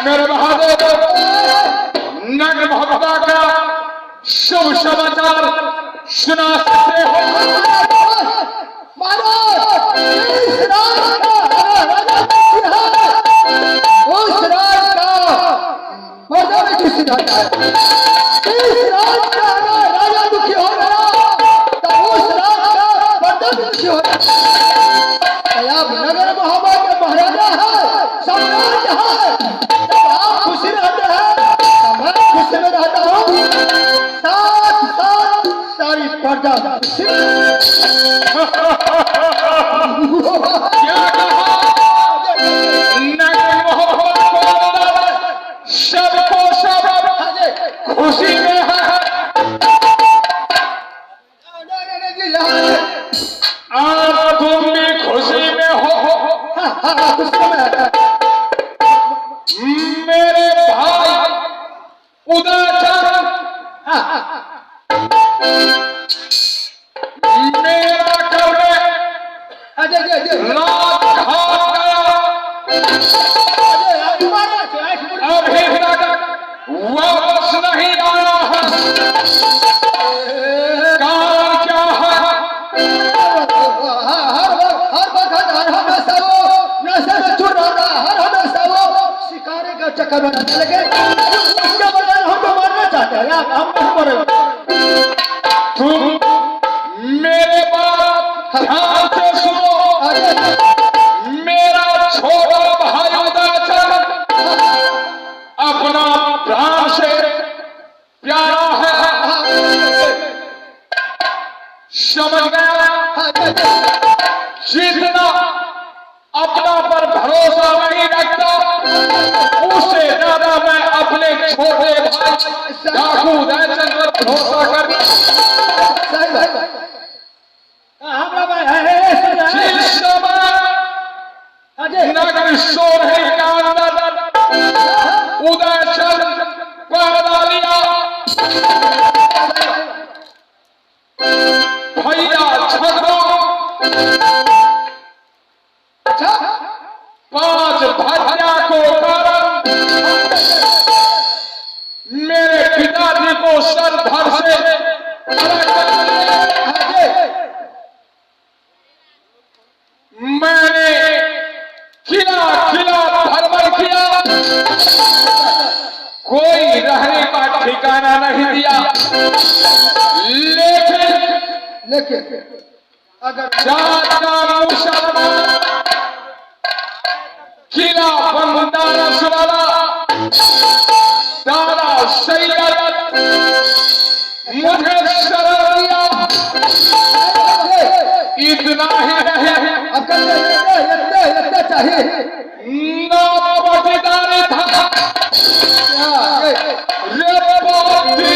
मेरे बहादुर नग भगवा का शुभ समाचार सुना सकते हो? उस राज का मर्दा में किस सिद्धांत है? इस राज का राजा दुखी हो गया तो उस राज का मर्दा भी दुखी हो गया। आप नगर महाबा के महाराजा है, सम्राट है, जब आप खुशी रहते हैं तो मैं खुशी में रहता हूँ। साथ साथ सारी प्रजा क्या कहा? नगर मोहब्बत सबको सब खुशी में है। आप तुम भी खुशी में हो। मेरे भाई उदयचंद मेरा घर रात खा गया, अभी तक वापस नहीं आया है। कारण क्या है? हर वक्त हर हमेशा वो नशे में चूर रहा, हर हमेशा वो शिकारे का चक्कर बनाने लगे। उसके बदले हम तो मरना चाहते हैं, हम नहीं मरेंगे। तुम मेरे बात ध्यान से सुनो। मेरा छोटा भाई उदयचंद अपना प्राण से प्यारा है, समझ गया? जितना अपना पर भरोसा नहीं रखता उससे ज्यादा मैं अपने छोटे भाई डाकू उदयचंद पर भरोसा करता। जिस समय नगर सोलह का अंदर उदयचंद पैदा लिया, भैया छतरो 5 भाइयों को कारण मेरे पिताजी को सर धड़ से मैंने किला किला भ्रमण किया, कोई रहने का ठिकाना नहीं दिया। लेकिन अगर जात का मुसलमान किला बंदारस वाला दादा सैयद मुझे शरण दिया। इतना ही नहीं, इतना चाहिए नौबतदारी था रे पोती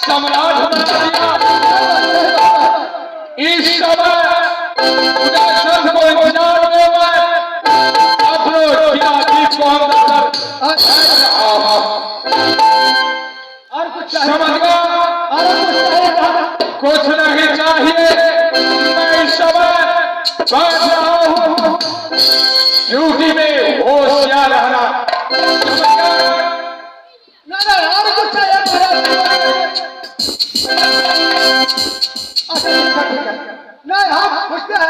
सम्राट बना दिया। इस समय उदयचंद को इंतजार में मैं अपनो क्या चीज को हम और कुछ चाहिए? समझ गया? और कुछ चाहिए? कुछ नहीं चाहिए। मैं इस समय बैठ रहा हूँ ड्यूटी में, होशियार रहना। समझ गया? नहीं और कुछ चाहिए महाराज? अच्छा ठीक है। नहीं हम पूछते हैं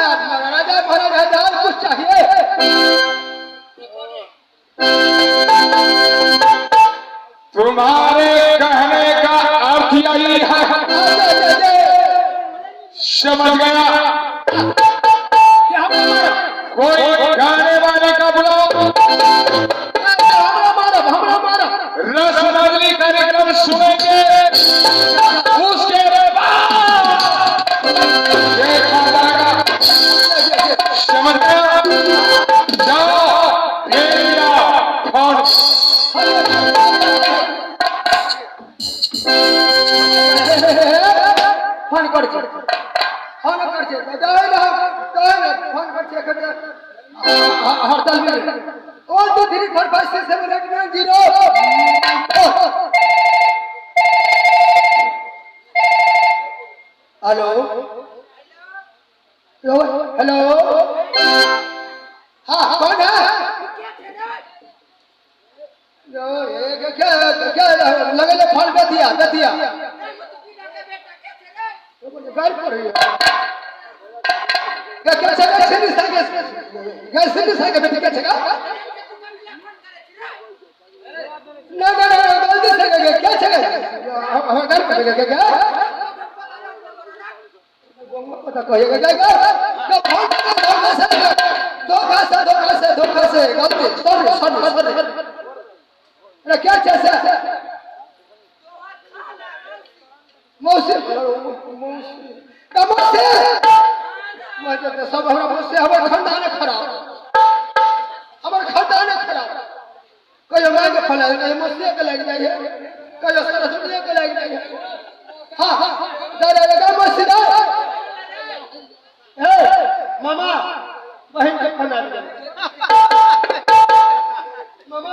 राजा महाराज और कुछ चाहिए? तुम्हारे कहने का अर्थ यही है। समझ गया? कोई गाने वाले का बुलाओ। रस बदली कार्यक्रम सुनेंगे, उसके बाद देखा जाएगा। समझ गया? जाओ भेजिया फोन। फोन करছে फोन करছে যাই না फोन करছে हड़ताल में 1 2 3 4 5 6 7 8 9 0 हेलो हेलो हाँ कौन है? क्या क्या लगे फोन बेतिया बेतिया गाड़ी पर रही है क्या क्या चला सिंधी साइकिल बेटी क्या चला ना ना ना गलती से क्या चला हम गाड़ी पर क्या पता कहिएगा जाएगा क्या फोन धोखा से गलती सॉरी अरे क्या चाहिए मौसी कमौसी मजे सब हमरा मुझसे हमर खानदान खराब कहियो मां के फला कहियो मौसी के लग जाइए कहियो सरस्वती के लग जाइए हां दादा लगा मौसी दा हे मामा बहन के फला मामा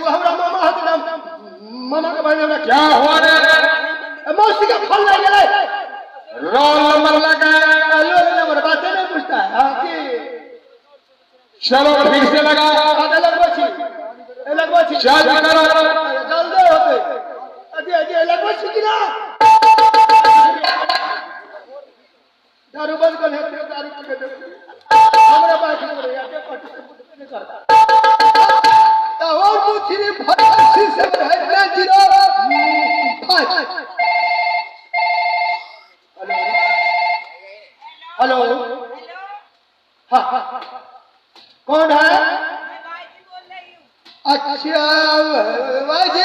वो हमरा मामा हाथ नाम मामा के बहन क्या हुआ रे? मौसी का फल लग गया रोल नंबर लगा। लोग नंबर बातें नहीं पूछता है हां कि चलो फिर से लगा। लगवा छी चार्ज करो। जल्दी होते अजी लगवा छी कि ना दारू बंद कर है दारू पी के हमरा बात करे या के पट करता तो और कुछ नहीं फटासी से है 05 हेलो हाँ कौन है? अच्छा वाजी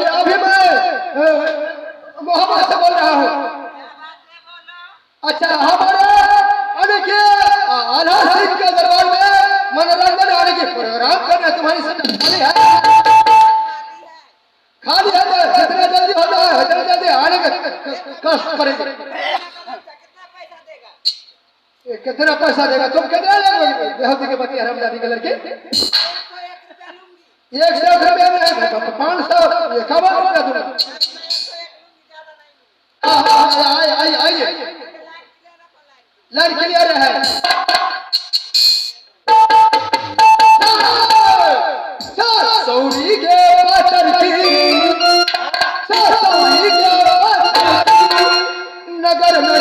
अभी मैं मोहम्मद से बोल रहा हूँ। अच्छा हमारे आने के आधा सिंह के दरबार में मनोरंजन आने के प्रोग्राम करना तुम्हारी खाली है तो जितना जल्दी होता है उतना जल्दी आने का कष्ट करेंगे। कितना पैसा देगा तुम? कितना लगोगे बेहोती के बच्चे हरामजादी के लड़के? 100 रुपया में 500 कवर रुपया दूंगा। आइए लाइन क्लियर है। सौरी के पाचर की सौरी के नगर में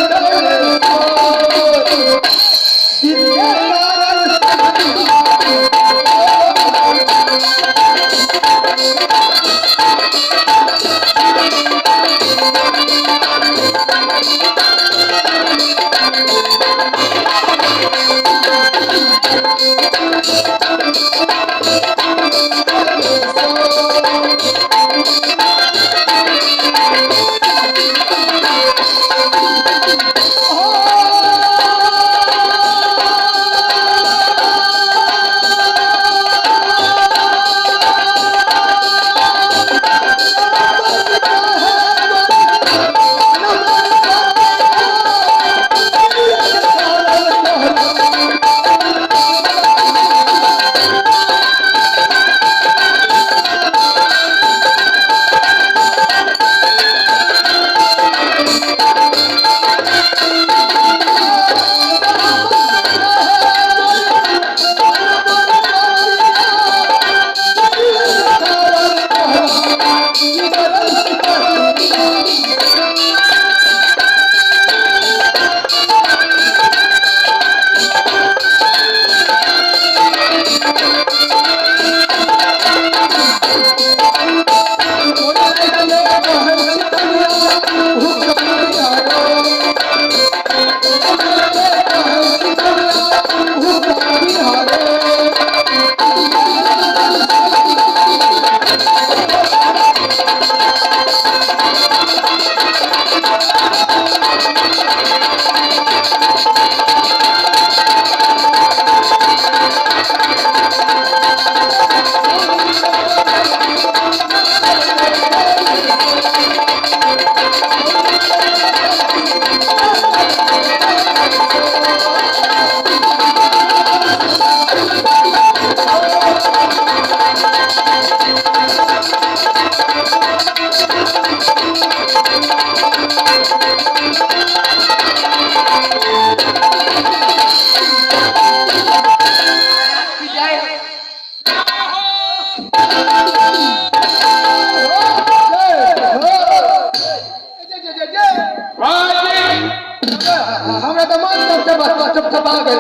थपथपा गए।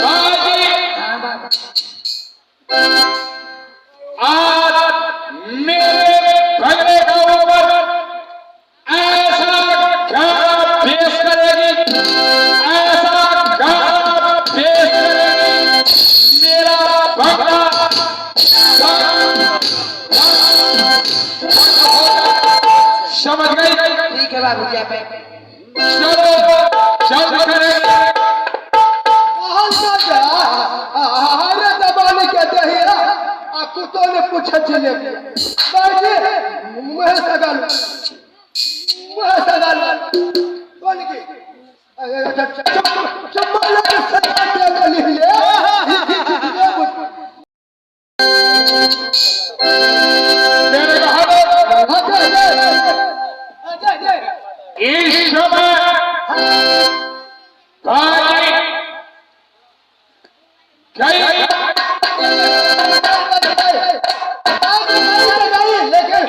बाजी हाँ, बाबा। आज मेरे भगने का ऊपर ऐसा गाना पेश करेगी, ऐसा गाना पेश करेगी मेरा भगना। समझ गई? ठीक है बाबू जी, आप चलो चल करेंगे। अरे दबाने कहते हैं कुत्तों ने पूछा चले मुँह सगाल कौन की मेरे इस समय बाजी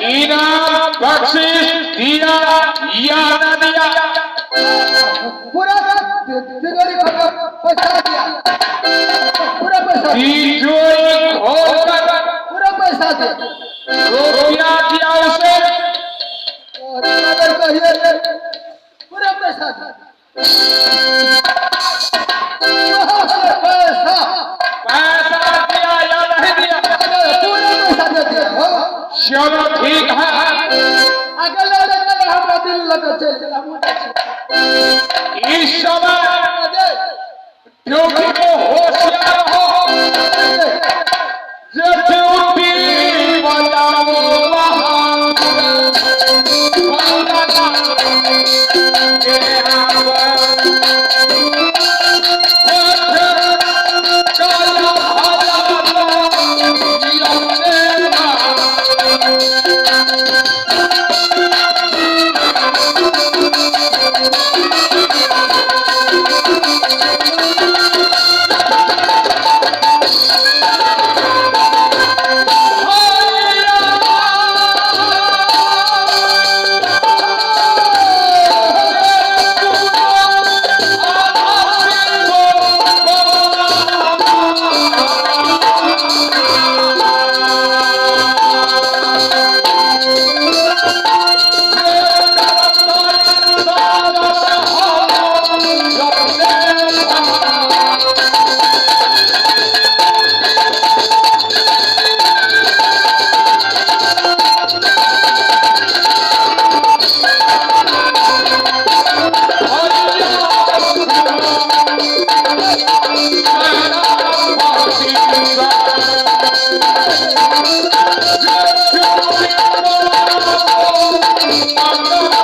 इनाम बख्शीश दिया या न दिया? पूरा तिजोरी पैसा दिया, पूरा पैसा तिजोरी खोलकर पूरा पैसा दिया। रुपया दिया उसे? कहिए पूरा पैसा दिया। पैसा पैसा दिया या नहीं दिया? पूरा पैसा देते हो। चलो ठीक है। अगले हमारा दिल लगा चल इस समय ड्यूटी को होशियार रहो। जो ड्यूटी बताओ वहाँ I'm